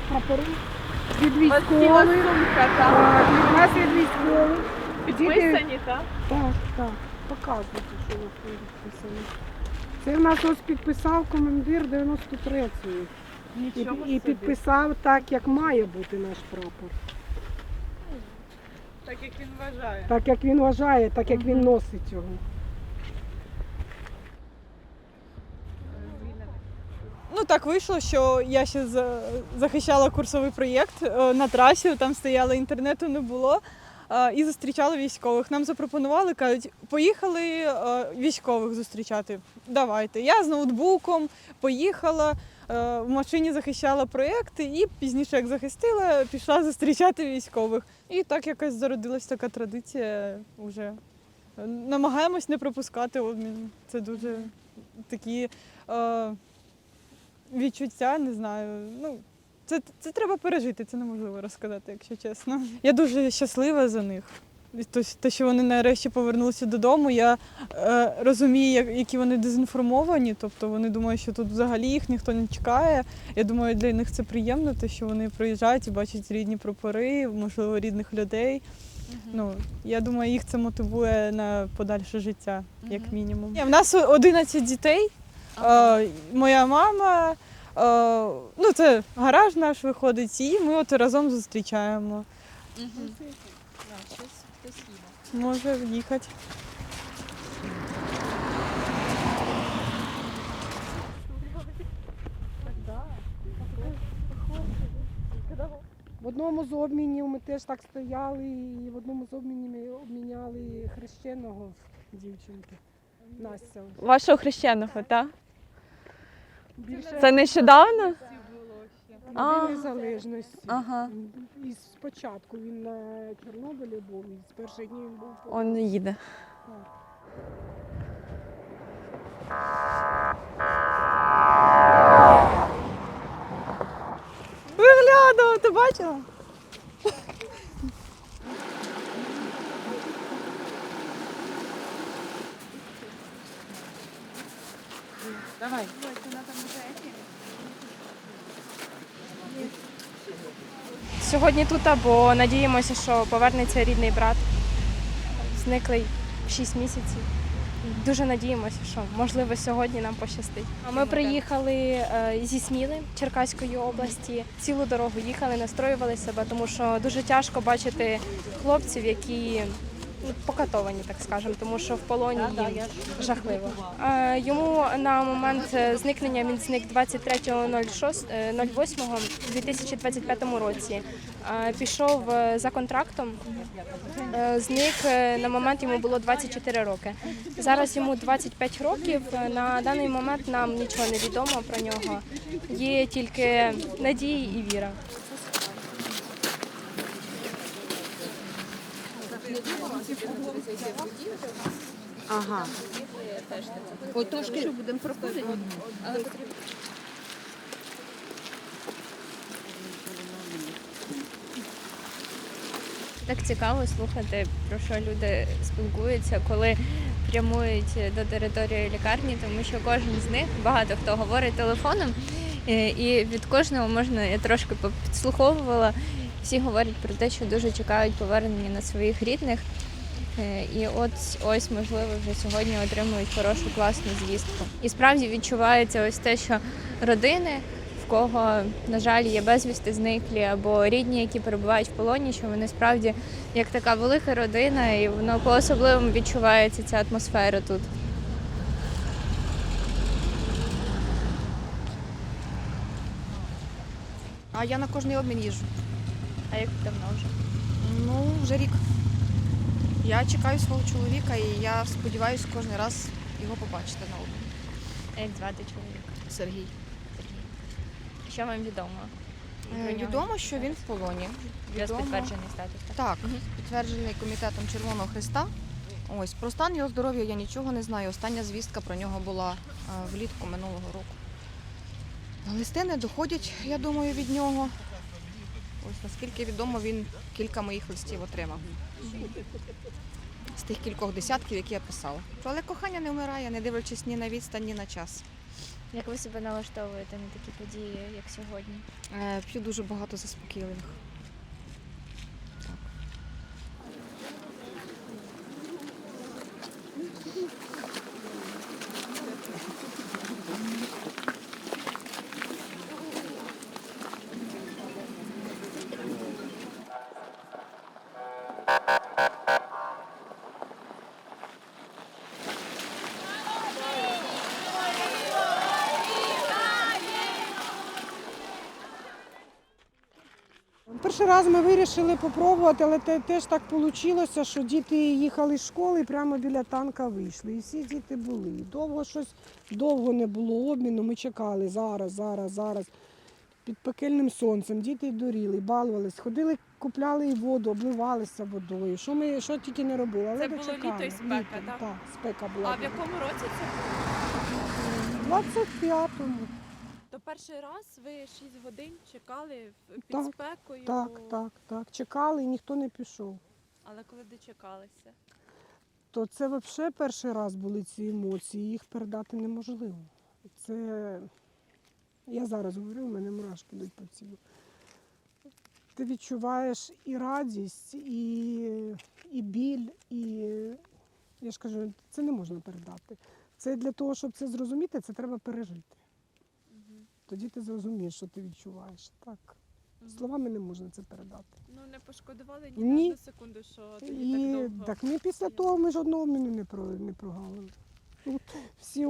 прапори від військових. Від нас від військових. Підписані, так? Так. Показуйте, що у нас тут підписано. Це в нас ось підписав командир 93-ї. І підписав так, як має бути наш прапор. Так, як він вважає. Так, як він вважає, так, як він носить його. Ну так вийшло, що я ще захищала курсовий проєкт на трасі, там стояла, інтернету не було, і зустрічала військових. Нам запропонували, кажуть, поїхали військових зустрічати. Давайте. Я з ноутбуком поїхала, в машині захищала проєкт і пізніше, як захистила, пішла зустрічати військових. І так якось зародилась така традиція вже. Намагаємось не пропускати обмін. Це дуже такі відчуття, не знаю. Ну, це треба пережити, це неможливо розказати, якщо чесно. Я дуже щаслива за них. Те, що вони нарешті повернулися додому, я розумію, які вони дезінформовані, тобто вони думають, що тут взагалі їх ніхто не чекає. Я думаю, для них це приємно, те, що вони приїжджають і бачать рідні прапори, можливо, рідних людей. Ну, я думаю, їх це мотивує на подальше життя, як мінімум. У нас 11 дітей, моя мама, ну це гараж наш виходить, і ми от разом зустрічаємо. Може їхати. В одному з обмінів ми теж так стояли, і в одному з обмінів ми обміняли хрещеного дівчинки. Настя. Вашого хрещеного, так? Більше Це нещодавно? на День Незалежності. Ага. І спочатку він на Чорнобилі був, і з перших днів він був. Он не їде. Виглядав, ти бачила? Давай. Сьогодні тут, бо надіємося, що повернеться рідний брат. Зниклий 6 місяців. Дуже надіємося, що можливо сьогодні нам пощастить. Ми приїхали зі Сміли, Черкаської області. Цілу дорогу їхали, настроювали себе, тому що дуже тяжко бачити хлопців, які покатовані, так скажемо, тому що в полоні їм жахливо. Йому на момент зникнення він зник 23.08.2025 році. Пішов за контрактом, зник, на момент йому було 24 роки. Зараз йому 25 років, на даний момент нам нічого не відомо про нього. Є тільки надії і віра. Ага. От трошки будемо проходити. Так цікаво слухати, про що люди спілкуються, коли прямують до території лікарні, тому що кожен з них, багато хто говорить телефоном, і від кожного можна, я трошки підслуховувала, всі говорять про те, що дуже чекають повернення на своїх рідних. І ось, можливо, вже сьогодні отримують хорошу, класну звістку. І справді відчувається ось те, що родини, в кого, на жаль, є безвісти зниклі, або рідні, які перебувають в полоні, що вони справді як така велика родина, і воно по-особливому відчувається ця атмосфера тут. А я на кожний обмін їжджу. А як давно вже? Ну, вже рік. Я чекаю свого чоловіка і я сподіваюся кожен раз його побачити на обмін. А як звати чоловіка? Sергій. Що вам відомо? про нього? Відомо, що він в полоні. Якраз підтверджений статус, так? Так, підтверджений комітетом Червоного Хреста. Ось, про стан його здоров'я я нічого не знаю. Остання звістка про нього була влітку минулого року. Листи не доходять, я думаю, від нього. Ось, наскільки відомо, він кілька моїх листів отримав. З тих кількох десятків, які я писала. Але кохання не вмирає, не дивлячись ні на відстань, ні на час. Як ви себе налаштовуєте на такі події, як сьогодні? П'ю дуже багато заспокійливих. Перший раз ми вирішили спробувати, але теж так вийшло, що діти їхали з школи і прямо біля танка вийшли. І всі діти були. Довго не було обміну, ми чекали зараз. Під пекельним сонцем діти доріли, балувались, ходили, купляли і воду, обливалися водою. Що тільки не робили, але Це було дочекали. літо і спека, так? Так, спека була. А в якому році це було? 25-му. То перший раз ви 6 годин чекали під Так, спекою. Так. Чекали і ніхто не пішов. Але коли дочекалися? То це взагалі перший раз були ці емоції, їх передати неможливо. Це, я зараз говорю, у мене мурашки йдуть по тілу. Ти відчуваєш і радість, і біль, і, я ж кажу, це не можна передати. Це для того, щоб це зрозуміти, це треба пережити. Тоді ти зрозумієш, що ти відчуваєш. Так. Словами не можна це передати. Ну не пошкодували Ні. ні на одну секунду, що тоді так І довго. так ми після того ми жодного обміну не прогавили. Всі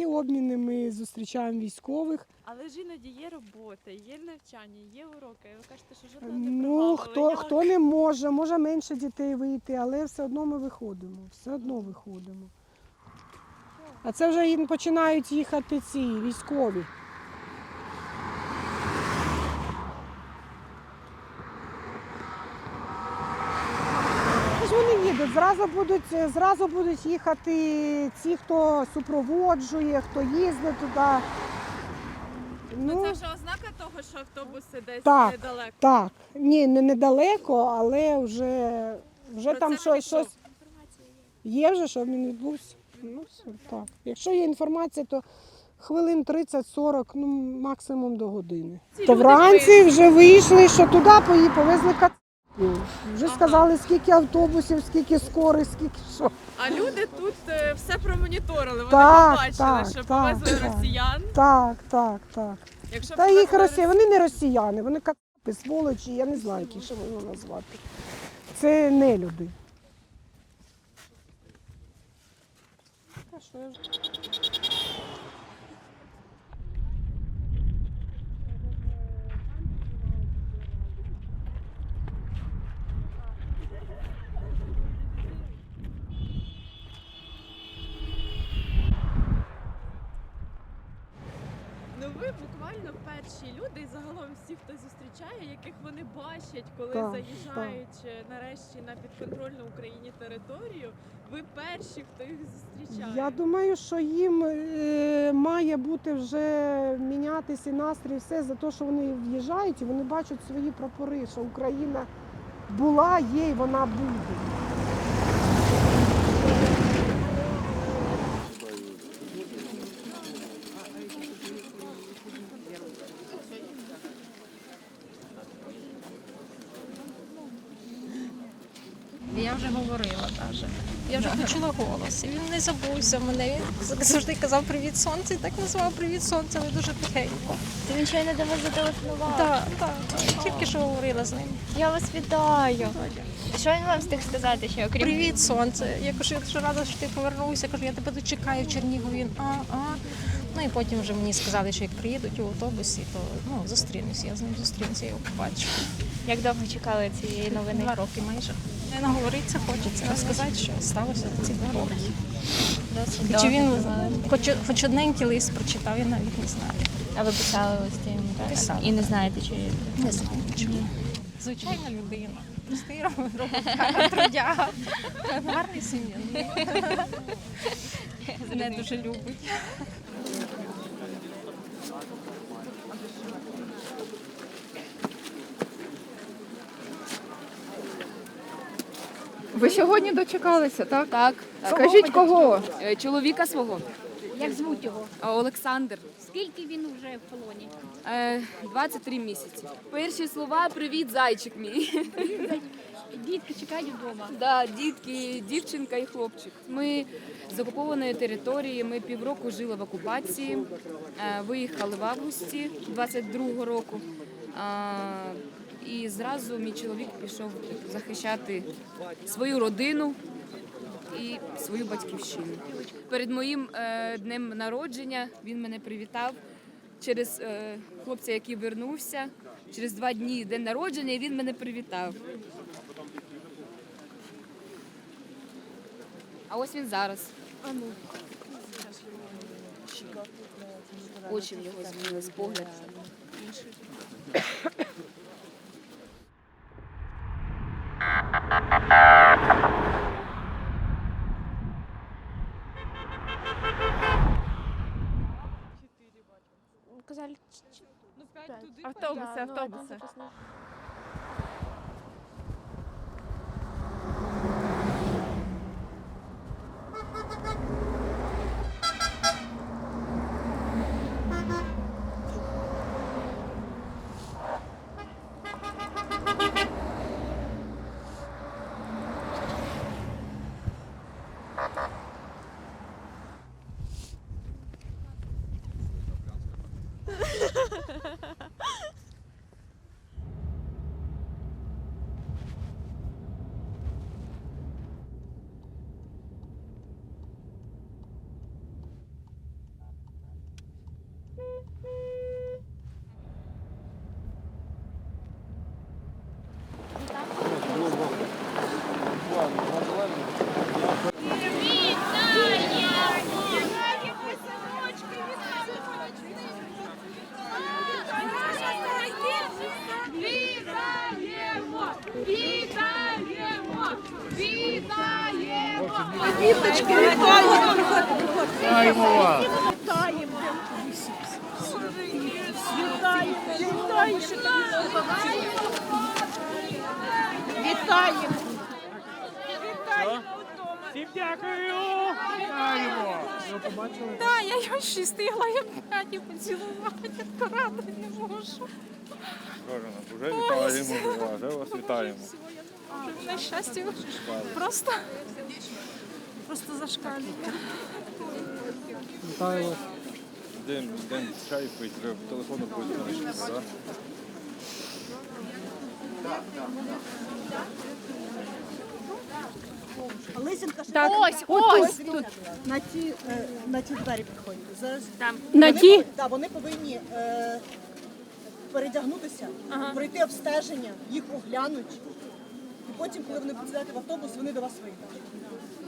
обміни ми зустрічаємо військових. Але ж іноді є робота, є навчання, є уроки. Ви кажете, що жодного не Ну, прогавили. хто не може менше дітей вийти, але все одно ми виходимо. А це вже починають їхати ці військові. Тож вони їдуть, зразу будуть їхати ті, хто супроводжує, хто їздить туди. Ну, це вже ознака того, що автобуси десь Так. недалеко. Так, ні, не недалеко, але вже Про там це навіть щось є вже, що він відбувся. Ну, все, так. Якщо є інформація, то хвилин 30-40, ну максимум до години. Ці То люди вранці вже вийшли, що туди повезли катку. Вже Ага. сказали, скільки автобусів, скільки скорих, скільки що. А люди тут все промоніторили. Вони Так, побачили, так, що так, повезли так. росіян. Так. Якщо Та їх повезли вони не росіяни, вони кацапи, сволочі, я не знаю, які ще воно назвати. Це не люди. Ну ви буквально перші люди, і загалом всі, хто зустрічає, яких вони бачать, коли Так, заїжджають нарешті на підконтрольну Україні територію. Ви перші, хто їх зустрічає. Я думаю, що їм має бути вже мінятися настрій, все за те, що вони в'їжджають і вони бачать свої прапори, що Україна була, є і вона буде. Я вже говорила навіть. Я вже почула голос. І він не забувся мене. Він завжди казав привіт сонце, і так назвав привіт сонце, але дуже тихенько. Ти він щойно до вас зателефонував. Так. Тільки що говорила з ним. Я вас вітаю. Що він вам встиг сказати, що окрім Привіт, сонце. Я кажу, я дуже рада, що ти повернувся. Кажу, я тебе дочекаю в Чернігові. Він Ну і потім вже мені сказали, що як приїдуть у автобусі, то зустрінуся. Я з ним зустрінуся, я його побачу. як довго чекали цієї новини? 2 роки майже. Не наговориться, хочеться розказати, що сталося за ці 2 роки. Досить Чи він довго. хоч одненький лист прочитав, я навіть не знаю. А ви писали листи йому, так? Писала. І не знаєте, чи Не знаю чому. Звичайна людина. Простий робота, трудяга, гарний сім'янин. Не дуже любить. Ви сьогодні дочекалися, так? Так. Скажіть, кого? Чоловіка свого. Як звуть його? Олександр, Скільки він вже в полоні? 23 місяці. Перші слова «Привіт, зайчик мій». Дітки чекають вдома. Да, дітки, дівчинка і хлопчик. Ми з окупованої території, ми півроку жили в окупації, виїхали в августі 22-го року. І зразу мій чоловік пішов захищати свою родину і свою батьківщину. Перед моїм днем народження він мене привітав через хлопця, який вернувся. Через 2 дні день народження, і він мене привітав. А ось він зараз. Очі в нього змінились, погляд. Казали, Автобуси. Так, я його ще встигла, як хаті поцілувати, то рада не можу. Вже вітаємо, вже вас вітаємо. На щастя, просто зашкалює. Вітаю вас. День чай пить, треба по телефону позвонити. Лисенка ще ось тут. На ті двері підходять. Зараз На ті? Так, вони повинні передягнутися, пройти обстеження, їх оглянуть. І потім, коли вони підсідати в автобус, вони до вас вийдуть.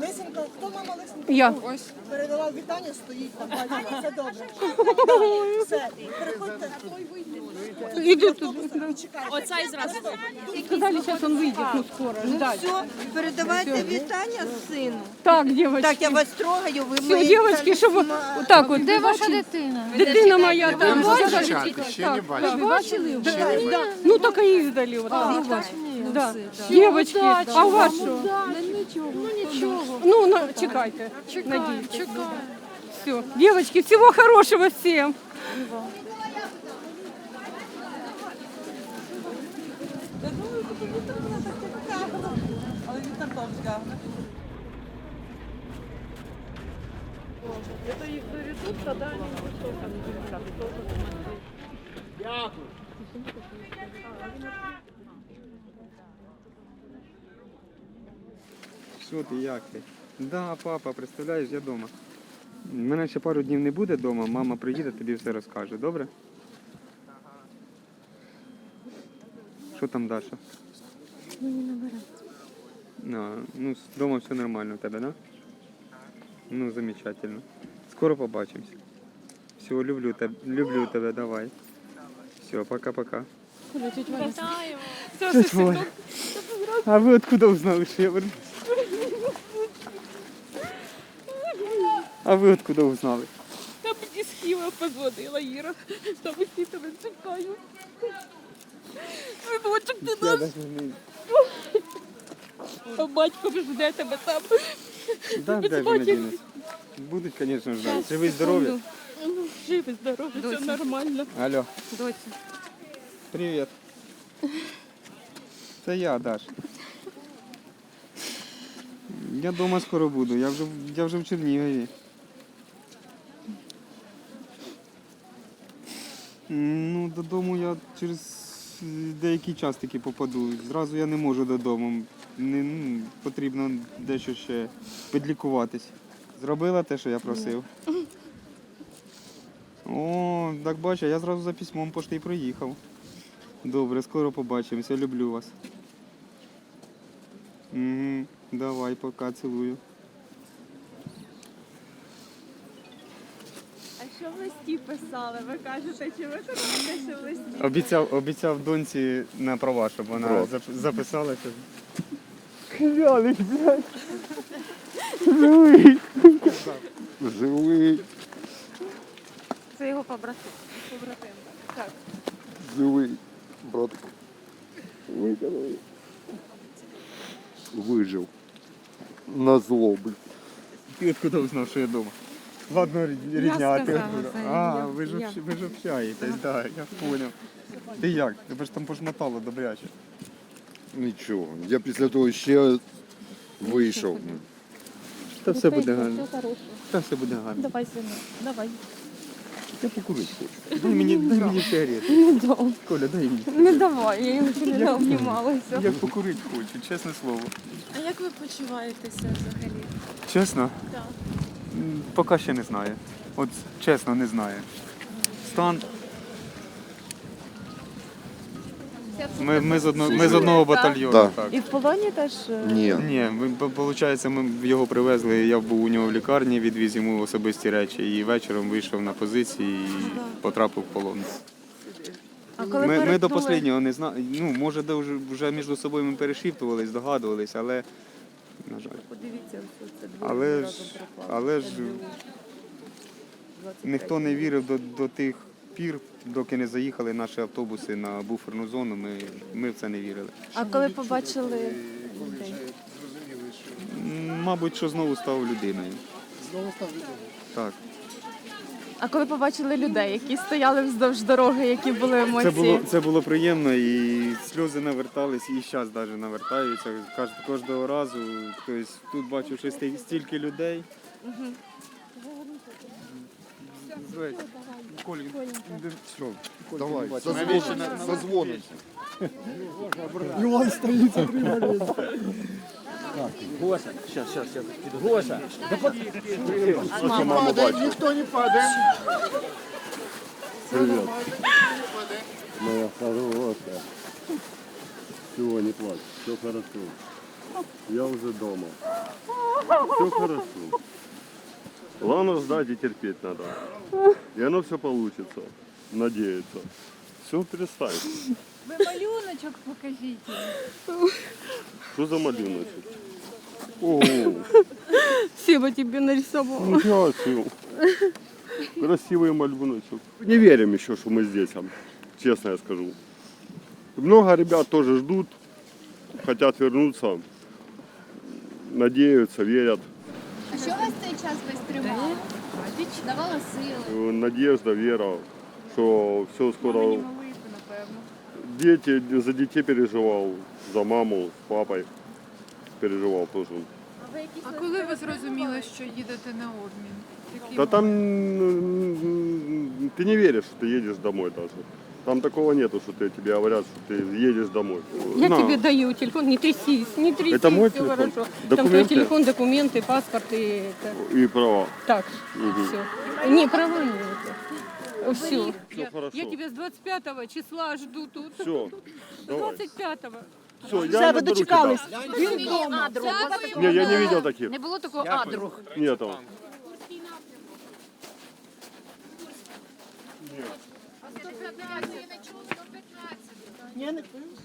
Лисенка, хто мама Лисенка? Я. Ось. Передала вітання, стоїть там, бачите, все добре. Все, переходьте. Іди тут. Чекайте. Оця і зразу. Сказали, зараз він вийде, ну скоро. Ждать. Все, передавайте вітання сину. Так, дівчатки. Так, я вас трогаю, ви Все, дівчатки, щоб отак от. Де ваша дитина? Дитина моя там. Ще не бачите. Ви бачили? Ну, тільки іздалі. Да. Дівчатки, а у вас що? Нічого. Ну, чекайте. Надійтесь. Все. Девочки, всего хорошего всем. Що ти, як ти? Да, папа, представляєш, я вдома. Мене ще пару днів не буде вдома, мама приїде, тобі все розкаже, добре? Що там, Даша? Ну, вдома все нормально у тебе, да? Ну, замечательно. Скоро побачимось. Все, люблю тебе, давай. Все, пока-пока. Вітаємо. А ви откуда узнали, що я вернусь? А ви откуда узнали? Та мені з Києва позвонила Іра. Та ми всі тебе чекаємо. Синочок, ти Я наш. навіть не... А батько жде тебе там. Да, де ж не дінусь? Будуть, звісно, ждати. Живі, здорові. Живі, здорові, все нормально. Алло, Доця. привіт. Це я, Даш. Я вдома скоро буду, я вже в Чернігові. Ну, додому я через деякий час таки попаду. Зразу я не можу додому. Потрібно дещо ще підлікуватись. Зробила те, що я просив. О, так бачу, я зразу за письмом пошти й приїхав. Добре, скоро побачимося, люблю вас. Угу, давай, пока, цілую. А що в листі писали? Ви кажете, чи ви кажете, що в листі? Обіцяв доньці на права, щоб вона Брат. записалася. Живий, Це його побратим. Так. живий, братик. Вижив. На зло, блін. Ти откуда узнав, що я вдома? Ладно, рідня, а ти откуда? А, ви ж общаєтесь, так, я зрозумів. Ти як? Тебе ж там пошмотало добряче. Нічого. Я після того ще вийшов. Та все буде гарно. Та все буде гарно. Давай, сину, давай. Я покурити хочу. Дай мені сигарети. Коля, дай мені. Не давай, я йому ще не обнімалася. Я покурити хочу, чесне слово. А як ви почуваєтеся взагалі? Чесно? Так. Поки ще не знаю. От чесно, не знаю. Стан. Ми з одного батальйону. Да. Так. І в полоні теж? Ні. Ні, виходить, ми його привезли, я був у нього в лікарні, відвіз йому особисті речі і вечором вийшов на позиції і потрапив в полон. А коли Ми до останнього не знали, ну, може, вже між собою ми перешіптувались, здогадувались, але, на жаль. Подивіться, це Але ж ніхто не вірив до тих пір, доки не заїхали наші автобуси на буферну зону, ми в це не вірили. А коли побачили людей? Мабуть, що знову став людиною. Знову став людиною? Так. А коли побачили людей, які стояли вздовж дороги, які були емоції? Це було приємно, і сльози навертались, і зараз навіть навертаються. Кожного разу. Тобто, тут бачу, що стільки людей. Коль, все. Давай, созвонимося. Іван стоїть, затриманий. Гоша, сейчас, Гоша. Мама бачить. Ніхто не падає. Привет. Моя хорошая. Чего не плачь, все хорошо. Я уже дома. Все хорошо. Главное ждать и терпеть надо. И оно все получится. Надеяться. Все, перестань. Ви малюночок покажіть. Что за малюночек? О, Сева тебе нарисовал. ничего себе. Красивый малюночек. Не верим еще, что мы здесь, честно я скажу. Много ребят тоже ждут, хотят вернуться, надеются, верят. А що вас цей час весь тримало? Давала сили. Надежда, вера, что все скоро... Дети, за детей переживал, за маму, с папой переживал тоже. А коли ви зрозуміли, що їдете на обмін? Да там ты не веришь, что ты едешь домой даже. Там такого нету, что тебе говорят, что ты едешь домой. Я тебе даю телефон, не трясись, не трясись, Это мой все телефон? хорошо. Там твой Документы? телефон, документы, паспорт и это. И права. Так, все. Не, права нет. Все. Все хорошо. Я тебя с 25 числа жду тут. Все, давай. 25-го. Все, Все, я ви наберу дочекались. тебя. Він вдома. Не, я не видел таких. Не було такого адру. Нету. Ні, не пив.